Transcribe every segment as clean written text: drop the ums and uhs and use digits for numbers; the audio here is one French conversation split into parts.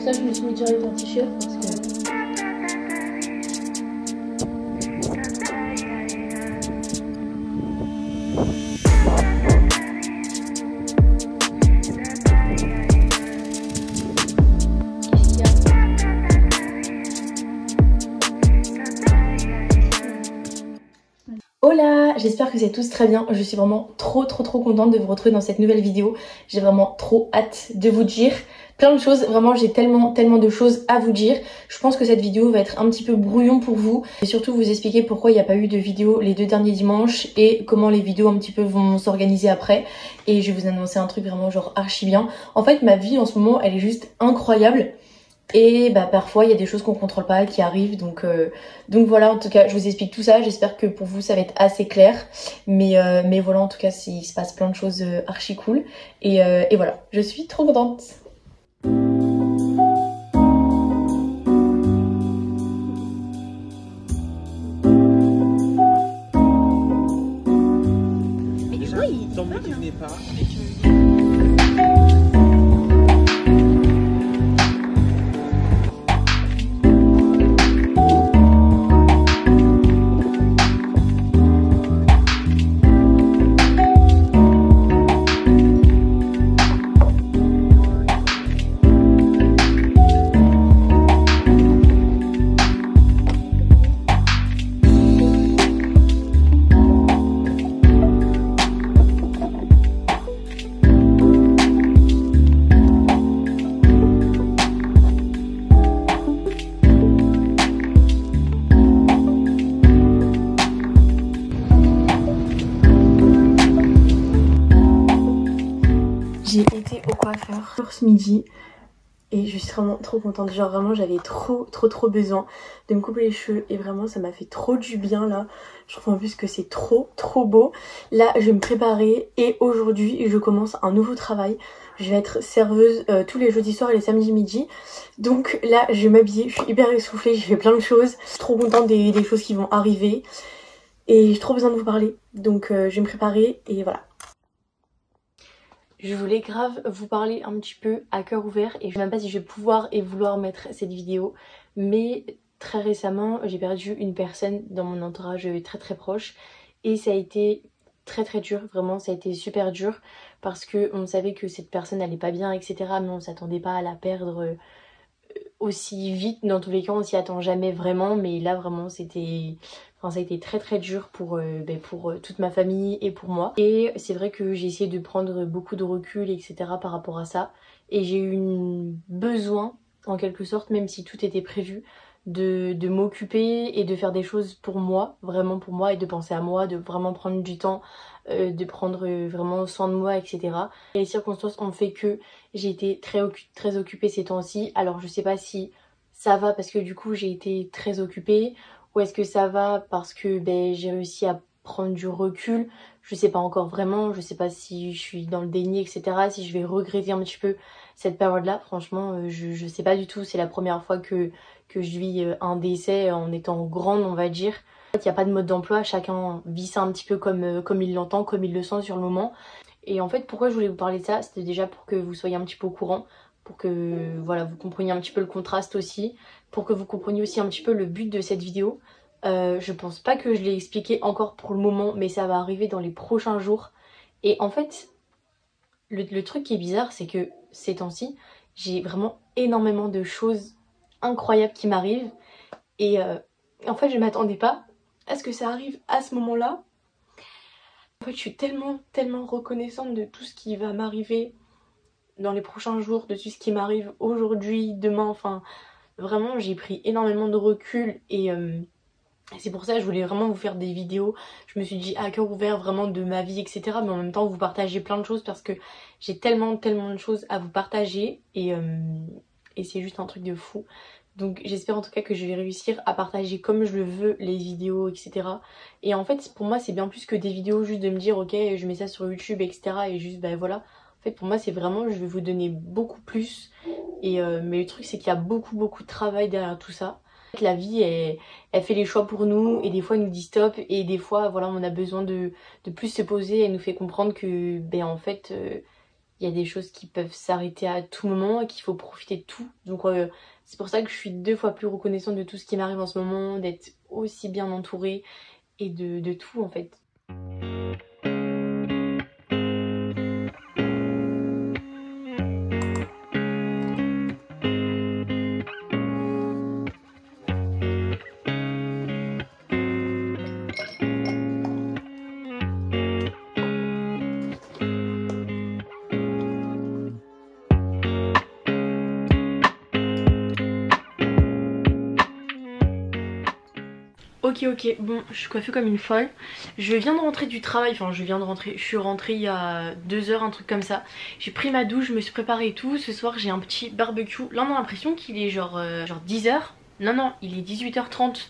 pour ça que je me suis mis direct en t-shirt parce que... Hola, j'espère que vous êtes tous très bien. Je suis vraiment trop contente de vous retrouver dans cette nouvelle vidéo. J'ai vraiment trop hâte de vous dire plein de choses. Vraiment, j'ai tellement de choses à vous dire. Je pense que cette vidéo va être un petit peu brouillon pour vous. Et surtout vous expliquer pourquoi il n'y a pas eu de vidéo les 2 derniers dimanches et comment les vidéos un petit peu vont s'organiser après. Et je vais vous annoncer un truc vraiment genre archi bien. En fait, ma vie en ce moment, elle est juste incroyable. Et bah parfois il y a des choses qu'on contrôle pas qui arrivent, donc voilà, en tout cas je vous explique tout ça. J'espère que pour vous ça va être assez clair, mais voilà, en tout cas il se passe plein de choses archi cool et voilà, je suis trop contente. Mais déjà, oui, tant mieux qu'il venait pas et que... J'ai été au coiffeur ce midi et je suis vraiment trop contente. Genre vraiment j'avais trop besoin de me couper les cheveux et vraiment ça m'a fait trop du bien là. Je trouve en plus que c'est trop beau. Là je vais me préparer et aujourd'hui je commence un nouveau travail. Je vais être serveuse tous les jeudis soirs et les samedis midi. Donc là je vais m'habiller, je suis hyper essoufflée, j'ai fait plein de choses. Je suis trop contente des choses qui vont arriver et j'ai trop besoin de vous parler. Donc je vais me préparer et voilà. Je voulais grave vous parler un petit peu à cœur ouvert et je sais même pas si je vais pouvoir et vouloir mettre cette vidéo, mais très récemment j'ai perdu une personne dans mon entourage très proche et ça a été très dur, vraiment ça a été super dur parce que on savait que cette personne allait pas bien etc, mais on s'attendait pas à la perdre aussi vite. Dans tous les cas on s'y attend jamais vraiment, mais là vraiment c'était... Enfin, ça a été très dur pour toute ma famille et pour moi. Et c'est vrai que j'ai essayé de prendre beaucoup de recul etc par rapport à ça. Et j'ai eu besoin en quelque sorte, même si tout était prévu, de m'occuper et de faire des choses pour moi, vraiment pour moi, et de penser à moi, de vraiment prendre du temps, de prendre vraiment soin de moi etc. Et les circonstances ont fait que j'ai été très occupée ces temps-ci. Alors je sais pas si ça va parce que du coup j'ai été très occupée, ou est-ce que ça va parce que j'ai réussi à prendre du recul. Je sais pas encore vraiment, je sais pas si je suis dans le déni etc, si je vais regretter un petit peu cette période là. Franchement je sais pas du tout, c'est la première fois que je vis un décès en étant grande on va dire. En fait il n'y a pas de mode d'emploi, chacun vit ça un petit peu comme il l'entend, comme il le sent sur le moment. Et en fait pourquoi je voulais vous parler de ça, c'était déjà pour que vous soyez un petit peu au courant, pour que voilà vous compreniez un petit peu le contraste aussi, pour que vous compreniez aussi un petit peu le but de cette vidéo. Je pense pas que je l'ai expliqué encore pour le moment, mais ça va arriver dans les prochains jours. Et en fait le truc qui est bizarre, c'est que ces temps-ci j'ai vraiment énormément de choses incroyables qui m'arrivent et en fait je m'attendais pas à ce que ça arrive à ce moment là. En fait je suis tellement reconnaissante de tout ce qui va m'arriver dans les prochains jours, de tout ce qui m'arrive aujourd'hui, demain, enfin vraiment j'ai pris énormément de recul et c'est pour ça que je voulais vraiment vous faire des vidéos. Je me suis dit à cœur ouvert vraiment de ma vie etc, mais en même temps vous partager plein de choses parce que j'ai tellement de choses à vous partager et c'est juste un truc de fou. Donc j'espère en tout cas que je vais réussir à partager comme je le veux les vidéos etc. Et en fait pour moi c'est bien plus que des vidéos juste de me dire ok je mets ça sur YouTube etc et juste voilà. En fait pour moi c'est vraiment je vais vous donner beaucoup plus et mais le truc c'est qu'il y a beaucoup de travail derrière tout ça. La vie elle fait les choix pour nous et des fois elle nous dit stop et des fois voilà on a besoin de plus se poser. Elle nous fait comprendre que en fait il y a des choses qui peuvent s'arrêter à tout moment et qu'il faut profiter de tout. Donc c'est pour ça que je suis 2 fois plus reconnaissante de tout ce qui m'arrive en ce moment, d'être aussi bien entourée et de tout en fait. Ok, bon, je suis coiffée comme une folle. Je viens de rentrer du travail, enfin je suis rentrée il y a 2 heures, un truc comme ça. J'ai pris ma douche, je me suis préparée et tout. Ce soir j'ai un petit barbecue. Là on a l'impression qu'il est genre 10 heures. Non, il est 18h30.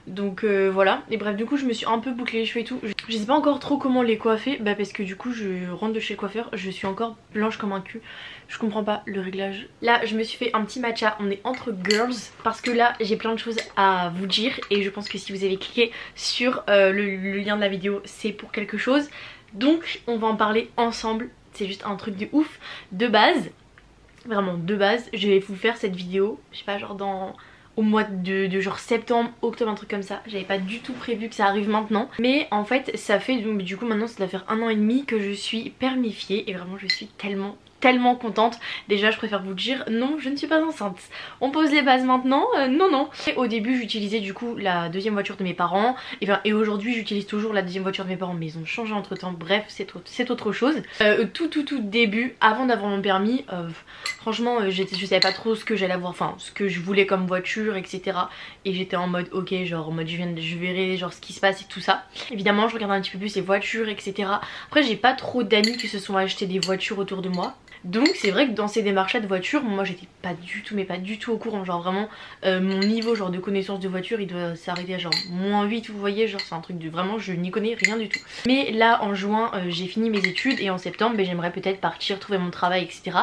Donc voilà, et bref du coup je me suis un peu bouclé les cheveux et tout. Je sais pas encore trop comment les coiffer, bah parce que du coup je rentre de chez le coiffeur, je suis encore blanche comme un cul. Je comprends pas le réglage. Là je me suis fait un petit matcha, on est entre girls parce que là j'ai plein de choses à vous dire. Et je pense que si vous avez cliqué sur le lien de la vidéo c'est pour quelque chose. Donc on va en parler ensemble, c'est juste un truc de ouf. De base, vraiment de base, je vais vous faire cette vidéo, je sais pas genre au mois de genre septembre, octobre, un truc comme ça. J'avais pas du tout prévu que ça arrive maintenant. Mais en fait ça fait du coup maintenant ça doit faire 1 an et demi que je suis permifiée. Et vraiment je suis tellement contente. Déjà je préfère vous le dire, non je ne suis pas enceinte. On pose les bases maintenant, non. Et au début j'utilisais du coup la 2e voiture de mes parents. Et aujourd'hui j'utilise toujours la 2e voiture de mes parents, mais ils ont changé entre temps, bref c'est autre chose. Tout début, avant d'avoir mon permis, franchement je savais pas trop ce que j'allais avoir, enfin ce que je voulais comme voiture etc. Et j'étais en mode ok, genre en mode je verrai genre ce qui se passe et tout ça. Évidemment je regardais un petit peu plus les voitures etc. Après j'ai pas trop d'amis qui se sont achetés des voitures autour de moi. Donc c'est vrai que dans ces démarches là de voiture, moi j'étais pas du tout au courant. Genre vraiment mon niveau genre de connaissance de voiture il doit s'arrêter à genre -8, vous voyez, genre c'est un truc de vraiment je n'y connais rien du tout. Mais là en juin j'ai fini mes études et en septembre j'aimerais peut-être partir, trouver mon travail etc.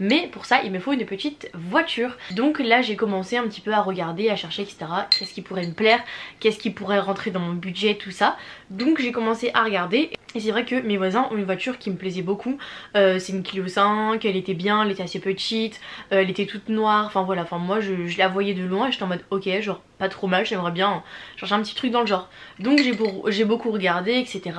Mais pour ça il me faut une petite voiture. Donc là j'ai commencé un petit peu à regarder, à chercher etc. Qu'est-ce qui pourrait me plaire, qu'est-ce qui pourrait rentrer dans mon budget, tout ça. Donc j'ai commencé à regarder. Et c'est vrai que mes voisins ont une voiture qui me plaisait beaucoup, c'est une Clio 5, elle était bien, elle était assez petite, elle était toute noire, enfin voilà, enfin moi je la voyais de loin et j'étais en mode ok, genre pas trop mal, j'aimerais bien changer un petit truc dans le genre. Donc j'ai beaucoup regardé etc.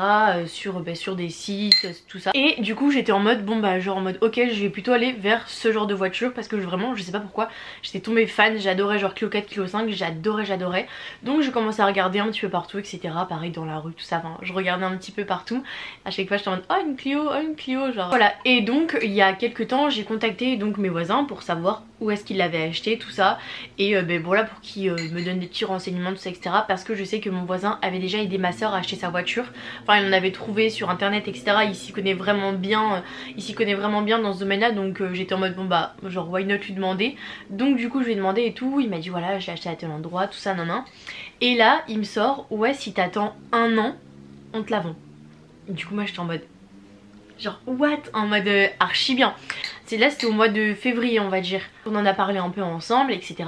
Sur des sites, tout ça. Et du coup j'étais en mode bon bah genre en mode ok je vais plutôt aller vers ce genre de voiture parce que vraiment je sais pas pourquoi j'étais tombée fan, j'adorais genre Clio 4, Clio 5, j'adorais. Donc j'ai commencé à regarder un petit peu partout etc. Pareil dans la rue tout ça, enfin je regardais un petit peu partout. À chaque fois j'étais en mode oh une Clio genre voilà. Et donc il y a quelques temps j'ai contacté donc mes voisins pour savoir où est-ce qu'ils l'avaient acheté tout ça. Et voilà pour qu'ils me donnent des petits renseignements tout ça etc. Parce que je sais que mon voisin avait déjà aidé ma soeur à acheter sa voiture. Enfin il en avait trouvé sur internet etc. Il s'y connaît vraiment bien, dans ce domaine là. Donc j'étais en mode bon bah genre why not lui demander. Donc du coup je lui ai demandé et tout. Il m'a dit voilà j'ai acheté à tel endroit tout ça nan. Et là il me sort ouais si t'attends 1 an on te la vend. Du coup moi j'étais en mode genre what, en mode archi bien. Là c'était au mois de février on va dire. On en a parlé un peu ensemble etc.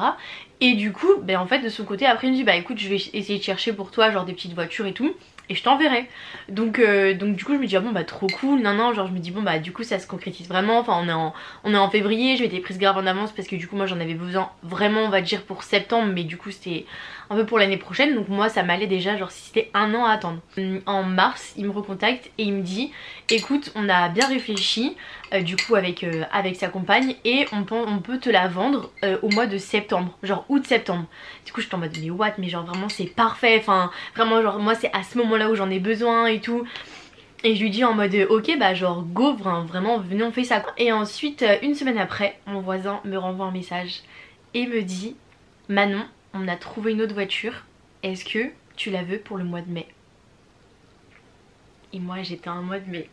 Et du coup en fait de son côté après il me dit bah écoute je vais essayer de chercher pour toi genre des petites voitures et tout et je t'enverrai. Donc du coup je me dis ah bon bah trop cool non genre je me dis bon bah du coup ça se concrétise vraiment. Enfin on est en février, je m'étais prise grave en avance parce que du coup moi j'en avais besoin vraiment on va dire pour septembre. Mais du coup c'était un peu pour l'année prochaine. Donc moi ça m'allait déjà genre si c'était 1 an à attendre. En mars il me recontacte et il me dit écoute on a bien réfléchi du coup avec sa compagne et on peut te la vendre au mois de septembre, genre août-septembre. Du coup je suis en mode mais what, mais genre vraiment c'est parfait, enfin vraiment genre moi c'est à ce moment là où j'en ai besoin et tout. Et je lui dis en mode ok bah genre go vraiment venez on fait ça. Et ensuite 1 semaine après mon voisin me renvoie un message et me dit Manon on a trouvé une autre voiture, est-ce que tu la veux pour le mois de mai? Et moi j'étais en mode mais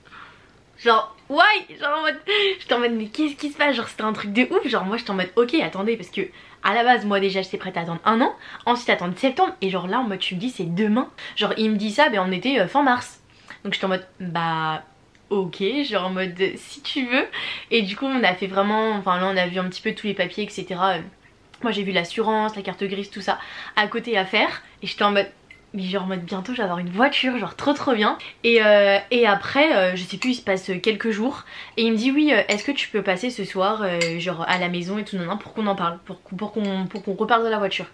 genre ouais, genre en mode j'étais en mode mais qu'est-ce qui se passe, genre c'était un truc de ouf. Genre moi j'étais en mode ok attendez parce que à la base moi déjà j'étais prête à attendre 1 an, ensuite attendre septembre et genre là en mode tu me dis c'est demain. Genre il me dit ça on était fin mars. Donc j'étais en mode bah ok, genre en mode si tu veux. Et du coup on a fait vraiment, enfin là on a vu un petit peu tous les papiers etc. Moi j'ai vu l'assurance, la carte grise tout ça à côté à faire. Et j'étais en mode mais genre en mode bientôt je vais avoir une voiture, genre trop bien. Et après je sais plus, il se passe quelques jours et il me dit oui est-ce que tu peux passer ce soir genre à la maison et tout pour qu'on en parle, pour qu'on reparle de la voiture.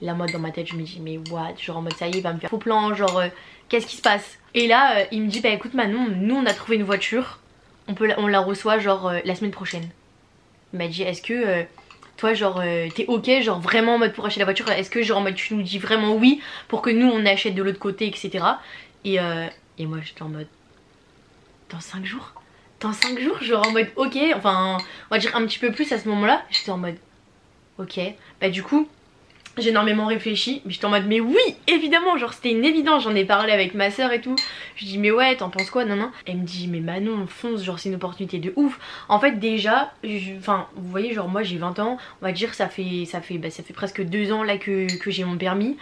Là moi dans ma tête je me dis mais what, genre en mode ça y est il va me faire faux plan, genre qu'est-ce qui se passe. Et là il me dit bah écoute Manon, nous on a trouvé une voiture, on la reçoit genre la semaine prochaine. Il m'a dit est-ce que toi genre t'es ok genre vraiment en mode pour acheter la voiture, est-ce que genre en mode tu nous dis vraiment oui pour que nous on achète de l'autre côté etc. Et moi j'étais en mode dans 5 jours, dans 5 jours genre en mode ok, enfin on va dire un petit peu plus à ce moment là. J'étais en mode ok, bah du coup j'ai énormément réfléchi, mais j'étais en mode mais oui évidemment, genre c'était une évidence, j'en ai parlé avec ma soeur et tout. Je dis mais ouais t'en penses quoi, non. Elle me dit mais Manon fonce, genre c'est une opportunité de ouf. En fait déjà, enfin vous voyez genre moi j'ai 20 ans, on va dire ça fait presque 2 ans là que j'ai mon permis.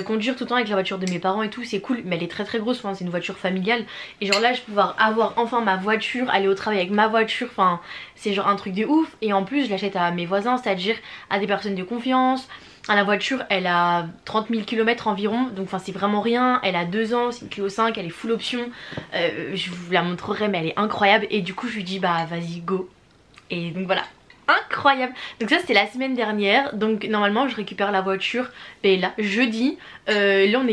Conduire tout le temps avec la voiture de mes parents et tout c'est cool, mais elle est très grosse, enfin, c'est une voiture familiale. Et genre là je vais pouvoir avoir enfin ma voiture, aller au travail avec ma voiture, enfin c'est genre un truc de ouf. Et en plus je l'achète à mes voisins, c'est à dire à des personnes de confiance. La voiture elle a 30 000 km environ, donc enfin c'est vraiment rien. Elle a 2 ans, c'est une Clio 5, elle est full option. Je vous la montrerai mais elle est incroyable. Et du coup je lui dis bah vas-y go. Et donc voilà, incroyable. Donc ça c'était la semaine dernière, donc normalement je récupère la voiture là jeudi. Là on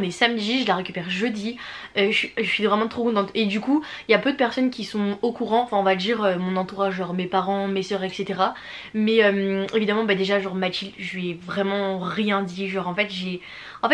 est samedi, je la récupère jeudi. Je suis vraiment trop contente. Et du coup il y a peu de personnes qui sont au courant, enfin on va dire mon entourage, genre mes parents, mes soeurs etc. Mais évidemment bah déjà genre Mathilde je lui ai vraiment rien dit. Genre en fait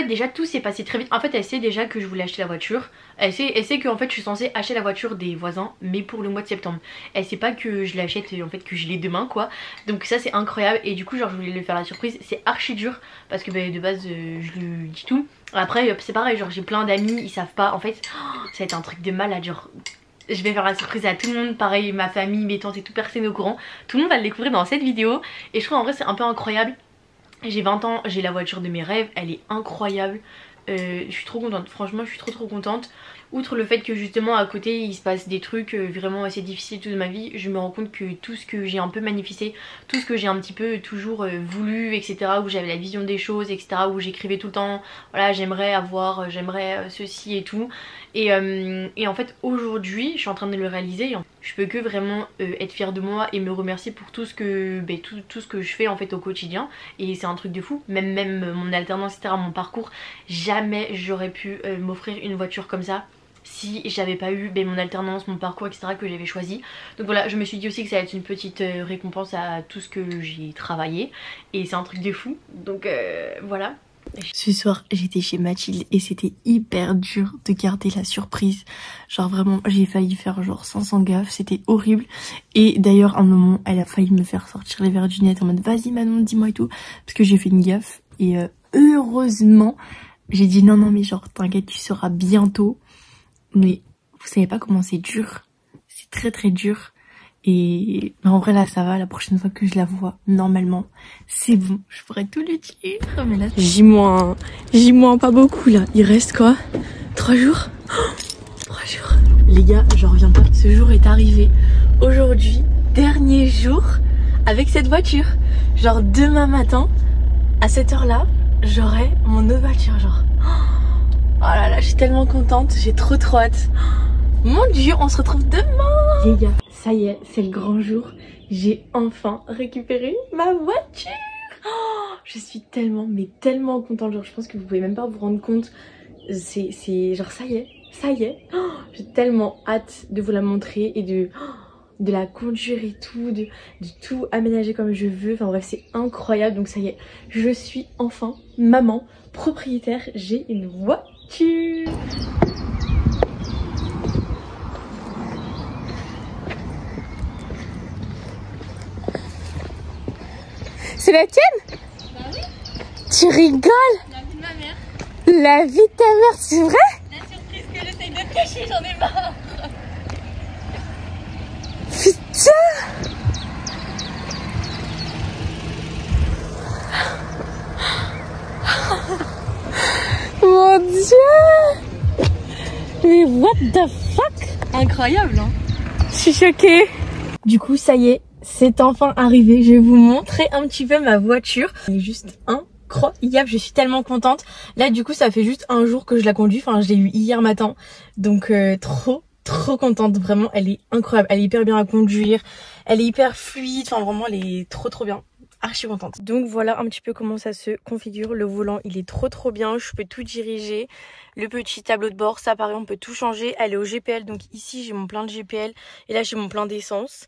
déjà tout s'est passé très vite. En fait elle sait déjà que je voulais acheter la voiture. Elle sait que en fait je suis censée acheter la voiture des voisins mais pour le mois de septembre. Elle sait pas que je l'achète en fait, que je l'ai demain quoi. Donc ça c'est incroyable. Et du coup genre je voulais lui faire la surprise. C'est archi dur parce que bah, de base je lui dis tout. Après c'est pareil, genre j'ai plein d'amis, ils savent pas. En fait ça va être un truc de malade, genre je vais faire la surprise à tout le monde, pareil ma famille, mes tantes et tout, personne au courant. Tout le monde va le découvrir dans cette vidéo. Et je trouve en vrai c'est un peu incroyable. J'ai 20 ans, j'ai la voiture de mes rêves, elle est incroyable. Je suis trop contente, franchement je suis trop contente. Outre le fait que justement à côté il se passe des trucs vraiment assez difficiles toute ma vie, je me rends compte que tout ce que j'ai un peu manifesté, tout ce que j'ai un petit peu toujours voulu etc, où j'avais la vision des choses etc, où j'écrivais tout le temps voilà j'aimerais avoir, j'aimerais ceci et tout. Et en fait aujourd'hui je suis en train de le réaliser. Je peux que vraiment être fière de moi et me remercier pour tout ce que tout ce que je fais en fait au quotidien. Et c'est un truc de fou, même mon alternance etc, mon parcours, jamais j'aurais pu m'offrir une voiture comme ça si j'avais pas eu mon alternance, mon parcours etc que j'avais choisi. Donc voilà, je me suis dit aussi que ça allait être une petite récompense à tout ce que j'ai travaillé. Et c'est un truc de fou, donc voilà. Ce soir j'étais chez Mathilde et c'était hyper dur de garder la surprise. Genre vraiment j'ai failli faire genre 500 gaffes, c'était horrible. Et d'ailleurs à un moment elle a failli me faire sortir les verres du nez en mode vas-y Manon dis-moi et tout, parce que j'ai fait une gaffe. Et heureusement j'ai dit non mais genre t'inquiète tu sauras bientôt. Mais vous savez pas comment c'est dur, c'est très dur. Et en vrai là ça va, la prochaine fois que je la vois normalement c'est bon, je pourrais tout lui dire. Mais là J- pas beaucoup là, il reste quoi 3 jours. 3 jours les gars, j'en reviens pas, ce jour est arrivé aujourd'hui, dernier jour avec cette voiture. Genre demain matin à cette heure là j'aurai mon autre voiture genre. Oh là là, je suis tellement contente, j'ai trop hâte. Mon dieu, on se retrouve demain. Les gars, ça y est, c'est le grand jour. J'ai enfin récupéré ma voiture. Oh, je suis tellement contente. Genre, je pense que vous pouvez même pas vous rendre compte. C'est genre ça y est. Oh, j'ai tellement hâte de vous la montrer et de la conduire et tout, de tout aménager comme je veux. Enfin bref, c'est incroyable. Donc ça y est, je suis enfin maman, propriétaire. J'ai une voiture. C'est la tienne? Bah oui. Tu rigoles? La vie de ma mère. La vie de ta mère, c'est vrai? La surprise que j'essaye de cacher, j'en ai marre. Putain! Mon dieu! Mais what the fuck? Incroyable hein? Je suis choquée. Du coup ça y est, c'est enfin arrivé. Je vais vous montrer un petit peu ma voiture. Elle est juste incroyable, je suis tellement contente. Là du coup ça fait juste un jour que je la conduis, enfin je l'ai eu hier matin, donc trop contente, vraiment elle est incroyable, elle est hyper bien à conduire, elle est hyper fluide, enfin vraiment elle est trop bien. Archi contente. Donc voilà un petit peu comment ça se configure. Le volant il est trop bien, je peux tout diriger. Le petit tableau de bord, ça pareil on peut tout changer. Elle est au GPL, donc ici j'ai mon plein de GPL et là j'ai mon plein d'essence.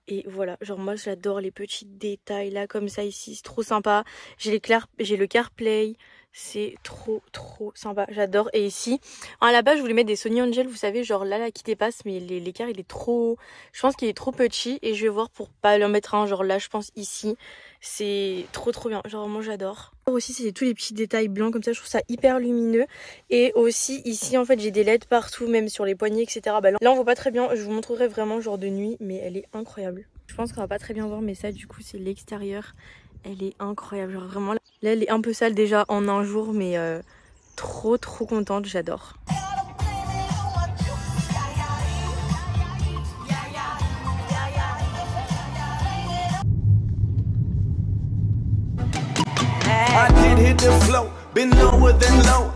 Et voilà, genre moi j'adore les petits détails là comme ça ici, c'est trop sympa. J'ai le CarPlay, c'est trop sympa, j'adore. Et ici, à la base je voulais mettre des Sony Angel, vous savez, genre là qui dépasse, mais l'écart il est trop, je pense qu'il est trop petit et je vais voir pour pas leur mettre un genre là, je pense ici. C'est trop bien, genre moi j'adore. Aussi c'est tous les petits détails blancs comme ça, je trouve ça hyper lumineux. Et aussi ici en fait j'ai des LED partout, même sur les poignets etc. Bah, là on voit pas très bien, je vous montrerai vraiment genre de nuit, mais elle est incroyable. Je pense qu'on va pas très bien voir, mais ça du coup c'est l'extérieur. Elle est incroyable, genre vraiment là elle est un peu sale déjà en un jour, mais trop contente, j'adore. I did hit the flow, been lower than low.